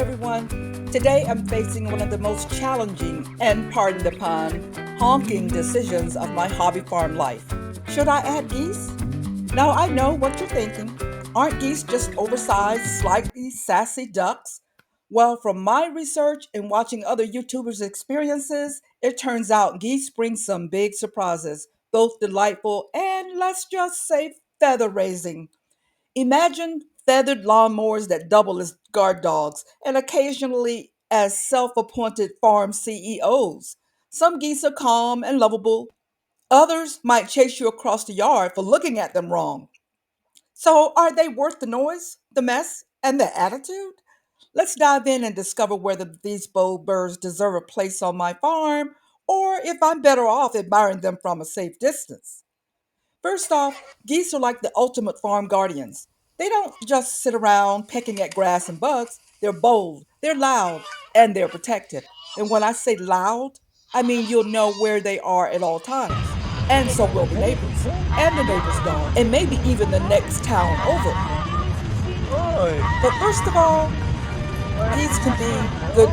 everyone. Today I'm facing one of the most challenging and, pardon the pun, honking decisions of my hobby farm life. Should I add geese? Now I know what you're thinking. Aren't geese just oversized, slightly sassy ducks? Well, from my research and watching other YouTubers' experiences, it turns out geese bring some big surprises, both delightful and, let's just say, feather raising. Imagine feathered lawnmowers that double as guard dogs and occasionally as self appointed farm CEOs. Some geese are calm and lovable, others might chase you across the yard for looking at them wrong. So, are they worth the noise, the mess, and the attitude? Let's dive in and discover whether these bold birds deserve a place on my farm or if I'm better off admiring them from a safe distance. First off, geese are like the ultimate farm guardians. They don't just sit around pecking at grass and bugs. They're bold, they're loud, and they're protective. And when I say loud, I mean you'll know where they are at all times. And so will the neighbors, and the neighbor's dog, and maybe even the next town over. But first of all, these can be good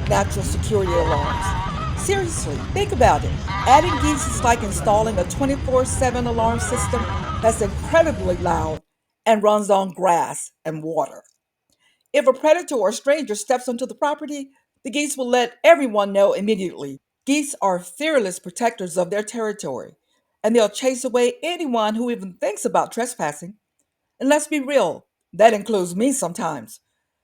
natural security alarms. Seriously, think about it. Adding geese is like installing a 24/7 alarm system that's incredibly loud and runs on grass and water. If a predator or stranger steps onto the property, the geese will let everyone know immediately. Geese are fearless protectors of their territory, and they'll chase away anyone who even thinks about trespassing. And let's be real, that includes me sometimes.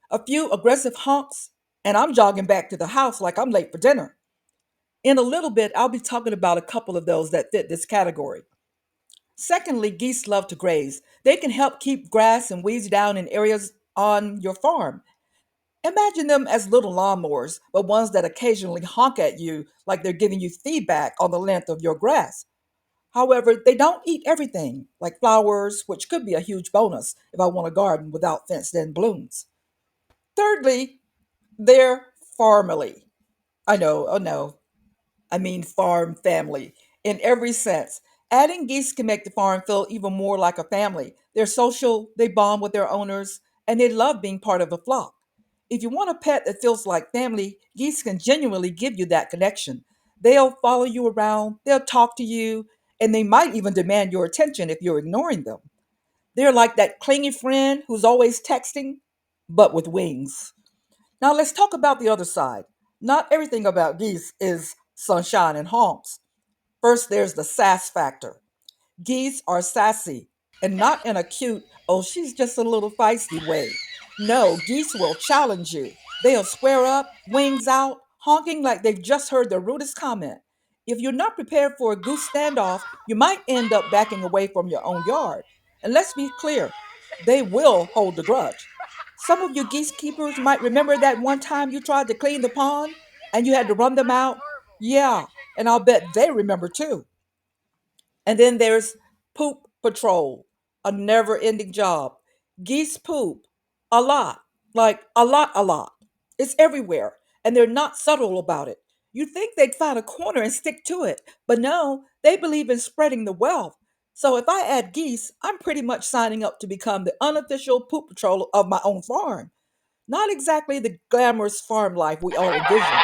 A few aggressive honks, and I'm jogging back to the house like I'm late for dinner. In a little bit, I'll be talking about a couple of those that fit this category. Secondly, geese love to graze. They can help keep grass and weeds down in areas on your farm. Imagine them as little lawnmowers, but ones that occasionally honk at you like they're giving you feedback on the length of your grass. However, they don't eat everything, like flowers, which could be a huge bonus if I want a garden without fenced in blooms. Thirdly, they're farmily. I know, oh no, I mean farm family in every sense. Adding geese can make the farm feel even more like a family. They're social, they bond with their owners, and they love being part of a flock. If you want a pet that feels like family, geese can genuinely give you that connection. They'll follow you around, they'll talk to you, and they might even demand your attention if you're ignoring them. They're like that clingy friend who's always texting, but with wings. Now let's talk about the other side. Not everything about geese is sunshine and honks. First, there's the sass factor. Geese are sassy, and not in a cute, oh, she's just a little feisty way. No, geese will challenge you. They'll square up, wings out, honking like they've just heard the rudest comment. If you're not prepared for a goose standoff, you might end up backing away from your own yard. And let's be clear, they will hold the grudge. Some of you geese keepers might remember that one time you tried to clean the pond and you had to run them out. Yeah, and I'll bet they remember too. And then there's poop patrol, a never ending job. Geese poop a lot, like a lot. It's everywhere, and they're not subtle about it. You'd think they'd find a corner and stick to it, but no, they believe in spreading the wealth. So if I add geese, I'm pretty much signing up to become the unofficial poop patrol of my own farm. Not exactly the glamorous farm life we all envision.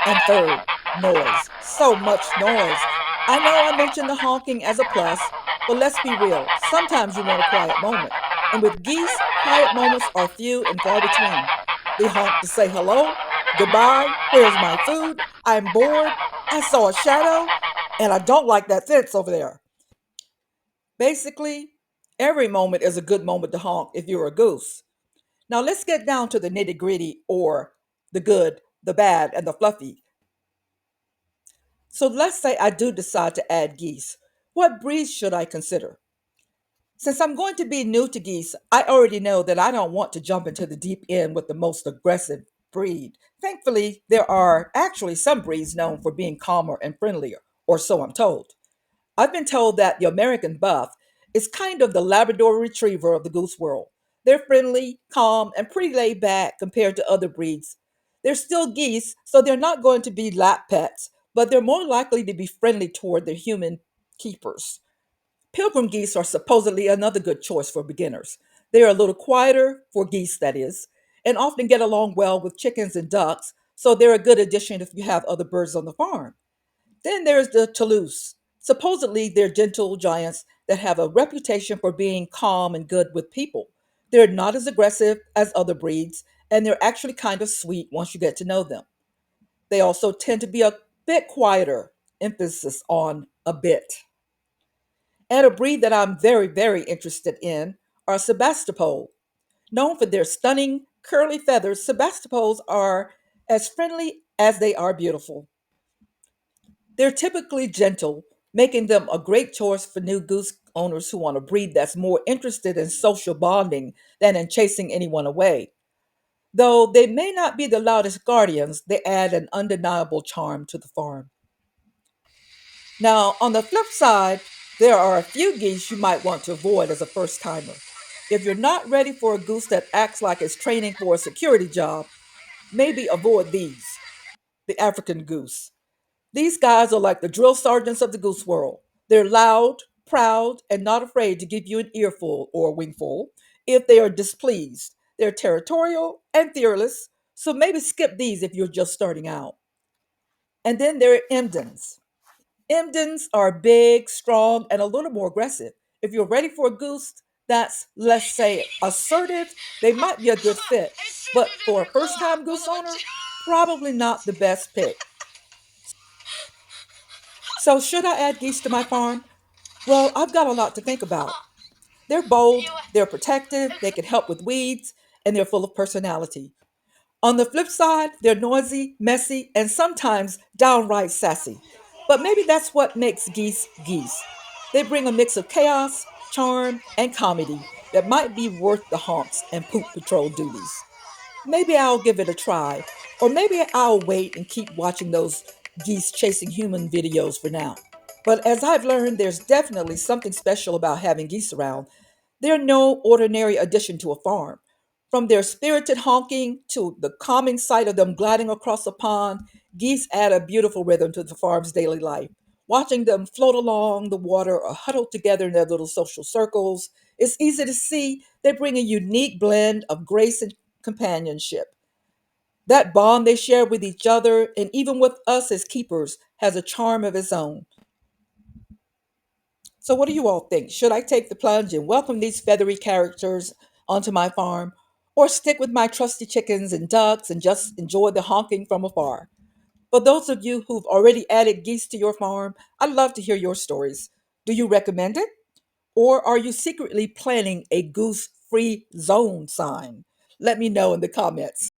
And third, noise. So much noise. I know I mentioned the honking as a plus, but let's be real. Sometimes you want a quiet moment. And with geese, quiet moments are few and far between. They honk to say hello, goodbye, where's my food, I'm bored, I saw a shadow, and I don't like that fence over there. Basically, every moment is a good moment to honk if you're a goose. Now let's get down to the nitty gritty or the good, the bad, and the fluffy. So let's say I do decide to add geese. What breeds should I consider? Since I'm going to be new to geese, I already know that I don't want to jump into the deep end with the most aggressive breed. Thankfully, there are actually some breeds known for being calmer and friendlier, or so I'm told. I've been told that the American buff is kind of the Labrador retriever of the goose world. They're friendly, calm, and pretty laid back compared to other breeds. They're still geese, so they're not going to be lap pets, but they're more likely to be friendly toward their human keepers. Pilgrim geese are supposedly another good choice for beginners. They are a little quieter, for geese that is, and often get along well with chickens and ducks, so they're a good addition if you have other birds on the farm. Then there's the Toulouse. Supposedly, they're gentle giants that have a reputation for being calm and good with people. They're not as aggressive as other breeds, and they're actually kind of sweet once you get to know them. They also tend to be a bit quieter, emphasis on a bit. And a breed that I'm very, very interested in are Sebastopol. Known for their stunning curly feathers, Sebastopols are as friendly as they are beautiful. They're typically gentle, making them a great choice for new goose owners who want a breed that's more interested in social bonding than in chasing anyone away. Though they may not be the loudest guardians, they add an undeniable charm to the farm. Now, on the flip side, there are a few geese you might want to avoid as a first timer. If you're not ready for a goose that acts like it's training for a security job, maybe avoid these: the African goose. These guys are like the drill sergeants of the goose world. They're loud, proud, and not afraid to give you an earful or a wingful if they are displeased. They're territorial and fearless, so maybe skip these if you're just starting out. And then there are Emdens. Emdens are big, strong, and a little more aggressive. If you're ready for a goose that's, let's say, assertive, they might be a good fit. But for a first time goose owner, probably not the best pick. So, should I add geese to my farm? Well, I've got a lot to think about. They're bold, they're protective, they can help with weeds, and they're full of personality. On the flip side, they're noisy, messy, and sometimes downright sassy. But maybe that's what makes geese geese. They bring a mix of chaos, charm, and comedy that might be worth the honks and poop patrol duties. Maybe I'll give it a try, or maybe I'll wait and keep watching those geese chasing human videos for now. But as I've learned, there's definitely something special about having geese around. They're no ordinary addition to a farm. From their spirited honking to the calming sight of them gliding across a pond, geese add a beautiful rhythm to the farm's daily life. Watching them float along the water or huddle together in their little social circles, it's easy to see they bring a unique blend of grace and companionship. That bond they share with each other and even with us as keepers has a charm of its own. So, what do you all think? Should I take the plunge and welcome these feathery characters onto my farm, or stick with my trusty chickens and ducks and just enjoy the honking from afar? For those of you who've already added geese to your farm, I'd love to hear your stories. Do you recommend it? Or are you secretly planning a goose free zone sign? Let me know in the comments.